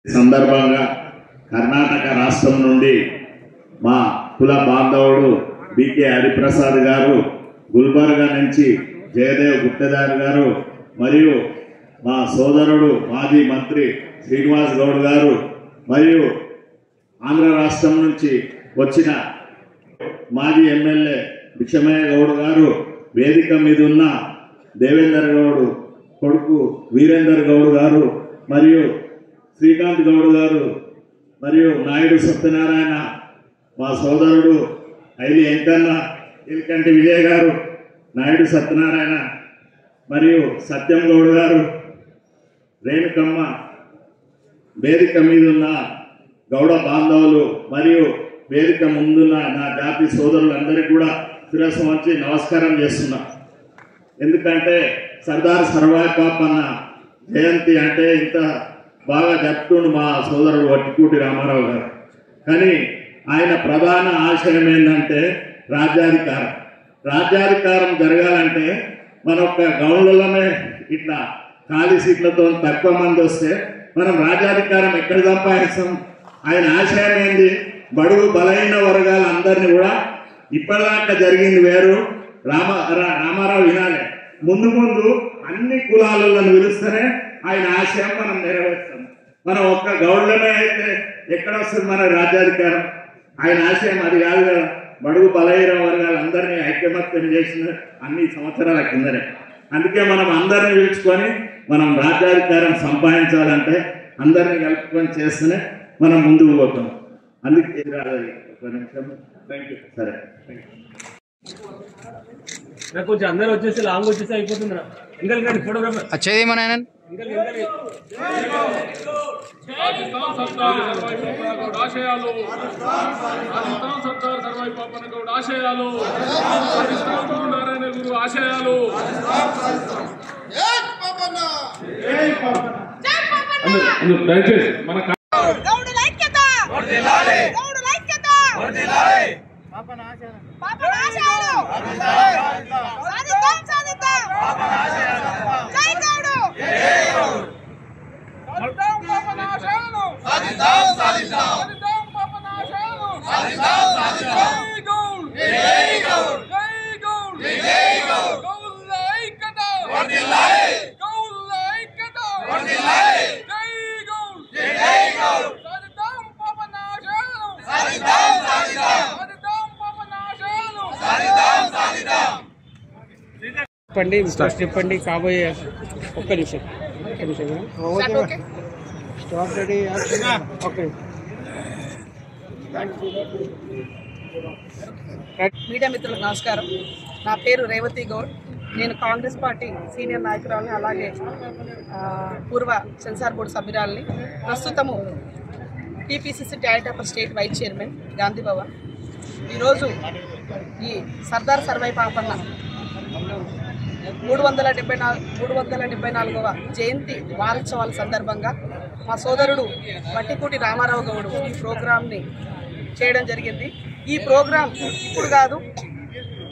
సందర్భంగా కర్ణాటక రాష్ట్రం నుండి మా కుల బాంధవుడు బికే హరిప్రసాద్ గారు, గుల్బర్గా నుంచి జయదేవ్ గుప్తేదార్ గారు, మరియు మా సోదరుడు మాజీ మంత్రి శ్రీనివాస్ గౌడ్ గారు, మరియు ఆంధ్ర రాష్ట్రం నుంచి వచ్చిన మాజీ ఎమ్మెల్యే భిక్షమయ్య గౌడ్ గారు, వేదిక మీద ఉన్న దేవేందర్ గౌడ్ కొడుకు వీరేందర్ గౌడ్ గారు, మరియు శ్రీకాంత్ గౌడ్ గారు, మరియు నాయుడు సత్యనారాయణ, మా సోదరుడు ఐలి ఎంకన్న, ఇల్కంటి విజయ్ గారు, నాయుడు సత్యనారాయణ, మరియు సత్యం గౌడ్ గారు, రేణుకమ్మ, వేదిక మీద ఉన్న గౌడ బాంధవులు మరియు వేదిక ముందున్న నా జాతి సోదరులందరికీ కూడా శిరస్సు వంచి నమస్కారం చేస్తున్నా. ఎందుకంటే సర్దార్ సర్వాయి పాపన్న జయంతి అంటే ఇంత బాగా జరుపుతుండు మా సోదరుడు వట్టికూటి రామారావు గారు. కానీ ఆయన ప్రధాన ఆశయం ఏంటంటే రాజ్యాధికారం జరగాలంటే మన ఒక్క గౌన్లలోనే ఇట్లా ఖాళీ సీట్లతో తక్కువ మంది వస్తే మనం రాజ్యాధికారం ఎక్కడ సంపాదిస్తాం? ఆయన ఆశయం ఏంది? బడుగు బలహీన వర్గాలందరినీ కూడా ఇప్పటిదాకా జరిగింది వేరు. రామారావు వినాలి, ముందు ముందు అన్ని కులాలను పిలుస్తేనే ఆయన ఆశయం మనం నెరవేర్స్తాం. మనం ఒక్క గౌడ్లమే అయితే ఎక్కడ వస్తుంది మన రాజ్యాధికారం? ఆయన ఆశయం అది కాదు కదా. బడుగు బలహీన వర్గాలందరినీ ఐక్యమత్యం చేసిన అన్ని సంవత్సరాల కిందనే. అందుకే మనం అందరిని పిలుచుకొని మనం రాజ్యాధికారం సంపాదించాలంటే అందరినీ కలుపుకొని చేస్తేనే మనం ముందుకు పోతాం. అందుకే ఒక నిమిషం. సరే, కొంచెం అందరూ వచ్చేసి లాంగ్ వచ్చేసి అయిపోతుంది. ఇంకా ఫోటోగ్రాఫర్ వచ్చేదేమన్నా ఆశయాలు నారాయణ గురు ఆశయాలు దయచేసి మన చెప్పండి కాబోయే ఒక్క నిమిషం స్టార్ట్ రెడీ. ఓకే, మీడియా మిత్రులకు నమస్కారం. నా పేరు రేవతి గౌడ్. నేను కాంగ్రెస్ పార్టీ సీనియర్ నాయకురాలని, అలాగే పూర్వ సెన్సార్ బోర్డు సభ్యురాలని, ప్రస్తుతము TPCC director state vice chairman Gandhi Bhavan. ఈరోజు ఈ సర్దార్ సర్వాయి పాపన్న 374వ జయంతి వారోత్సవాల సందర్భంగా మా సోదరుడు వట్టికూటి రామారావు గౌడ్ ఈ ప్రోగ్రాంని చేయడం జరిగింది. ఈ ప్రోగ్రాం ఇప్పుడు కాదు,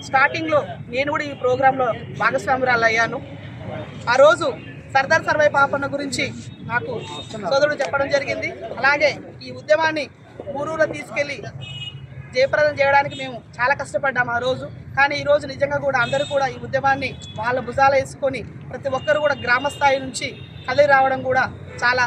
స్టార్టింగ్లో నేను కూడా ఈ ప్రోగ్రాంలో భాగస్వామురాలు అయ్యాను. ఆ రోజు సర్దార్ సర్వాయి పాపన్న గురించి నాకు సోదరుడు చెప్పడం జరిగింది. అలాగే ఈ ఉద్యమాన్ని ఊరూరా తీసుకెళ్ళి జయప్రదం చేయడానికి మేము చాలా కష్టపడ్డాము ఆ రోజు. కానీ ఈరోజు నిజంగా కూడా అందరూ కూడా ఈ ఉద్యమాన్ని వాళ్ళ భుజాలు వేసుకొని ప్రతి ఒక్కరు కూడా గ్రామ స్థాయి నుంచి కదిలి రావడం కూడా చాలా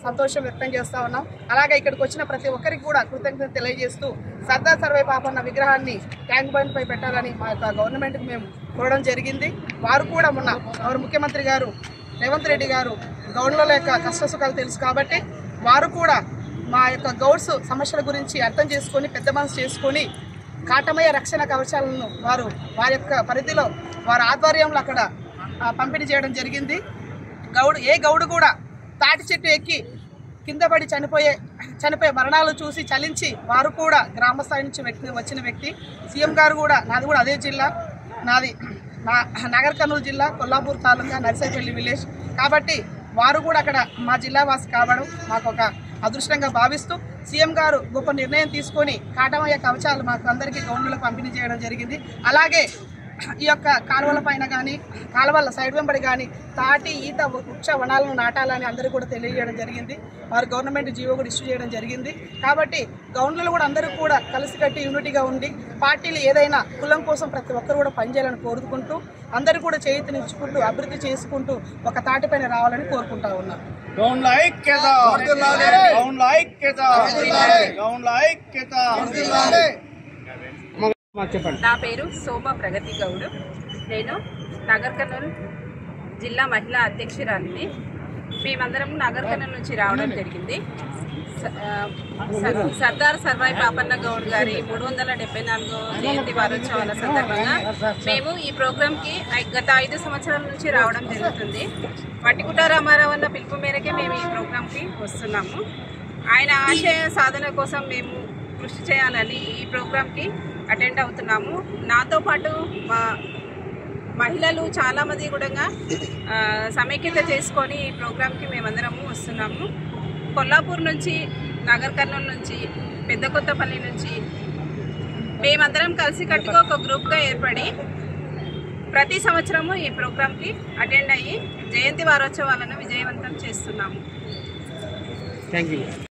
సంతోషం వ్యక్తం చేస్తూ ఉన్నాం. అలాగే ఇక్కడికి వచ్చిన ప్రతి ఒక్కరికి కూడా కృతజ్ఞత తెలియజేస్తూ సర్దార్ సర్వాయి పాపన్న విగ్రహాన్ని ట్యాంక్ బండ్ పై పెట్టాలని మా యొక్క గవర్నమెంట్కి మేము కోరడం జరిగింది. వారు కూడా మొన్న ఎవరు ముఖ్యమంత్రి గారు రేవంత్ రెడ్డి గారు గౌడ్ల యొక్క కష్టసుఖాలు తెలుసు కాబట్టి వారు కూడా మా యొక్క గౌడ్స్ సమస్యల గురించి అర్థం చేసుకొని పెద్ద మనసు చేసుకొని కాటమయ్య రక్షణ కవచాలను వారి యొక్క పరిధిలో వారి ఆధ్వర్యంలో అక్కడ పంపిణీ చేయడం జరిగింది. ఏ గౌడు కూడా తాటి చెట్టు ఎక్కి కింద పడి చనిపోయే మరణాలు చూసి చలించి వారు కూడా గ్రామ స్థాయి నుంచి వచ్చిన వ్యక్తి. సీఎం గారు కూడా, నాది కూడా అదే జిల్లా, నాది నగర్ కర్నూలు జిల్లా, కొల్లాపూర్ తాలూకా, నర్సైపల్లి విలేజ్. కాబట్టి వారు కూడా అక్కడ మా జిల్లా వాసి కావడం మాకు ఒక అదృష్టంగా భావిస్తూ సీఎం గారు గొప్ప నిర్ణయం తీసుకొని కాటమయ్య కవచాలు మాకు అందరికీ గౌన్లకు పంపిణీ చేయడం జరిగింది. అలాగే ఈ యొక్క కాలువల పైన కానీ కాలువల సైడ్ వెంబడి కానీ తాటి ఈత వృక్ష వనాలను నాటాలని అందరూ కూడా తెలియజేయడం జరిగింది. వారు గవర్నమెంట్ జీవో కూడా ఇష్యూ చేయడం జరిగింది. కాబట్టి గవర్నర్లు కూడా అందరూ కూడా కలిసికట్టి యూనిటీగా ఉండి పార్టీలు ఏదైనా కులం కోసం ప్రతి ఒక్కరు కూడా పనిచేయాలని కోరుకుంటూ అందరూ కూడా చేయూతనిచ్చుకుంటూ అభివృద్ధి చేసుకుంటూ ఒక తాటిపైన రావాలని కోరుకుంటా ఉన్నారు. చెప్పండి. నా పేరు సోమ ప్రగతి గౌడ్. నేను నగర్ కర్నూలు జిల్లా మహిళా అధ్యక్షురాలిని. మేమందరం నగర్ కర్నూలు నుంచి రావడం జరిగింది. సర్దార్ సర్వాయి పాపన్న గౌడ్ గారి 374వ జయంతి వారోత్సవాల సందర్భంగా మేము ఈ ప్రోగ్రాంకి గత 5 సంవత్సరాల నుంచి రావడం జరుగుతుంది. వట్టికుట రామారావు అన్న పిలుపు మేరకే మేము ఈ ప్రోగ్రాంకి వస్తున్నాము. ఆయన ఆశయ సాధన కోసం మేము కృషి చేయాలని ఈ ప్రోగ్రాంకి అటెండ్ అవుతున్నాము. నాతో పాటు మా మహిళలు చాలామంది కూడా సమైక్యత చేసుకొని ఈ ప్రోగ్రాంకి మేమందరము వస్తున్నాము. కొల్లాపూర్ నుంచి, నగర్ కర్నూలు నుంచి, పెద్ద కొత్తపల్లి నుంచి మేమందరం కలిసి కట్టుగా ఒక గ్రూప్గా ఏర్పడి ప్రతి సంవత్సరము ఈ ప్రోగ్రాంకి అటెండ్ అయ్యి జయంతి వారోత్సవాలను విజయవంతం చేస్తున్నాము. Thank you.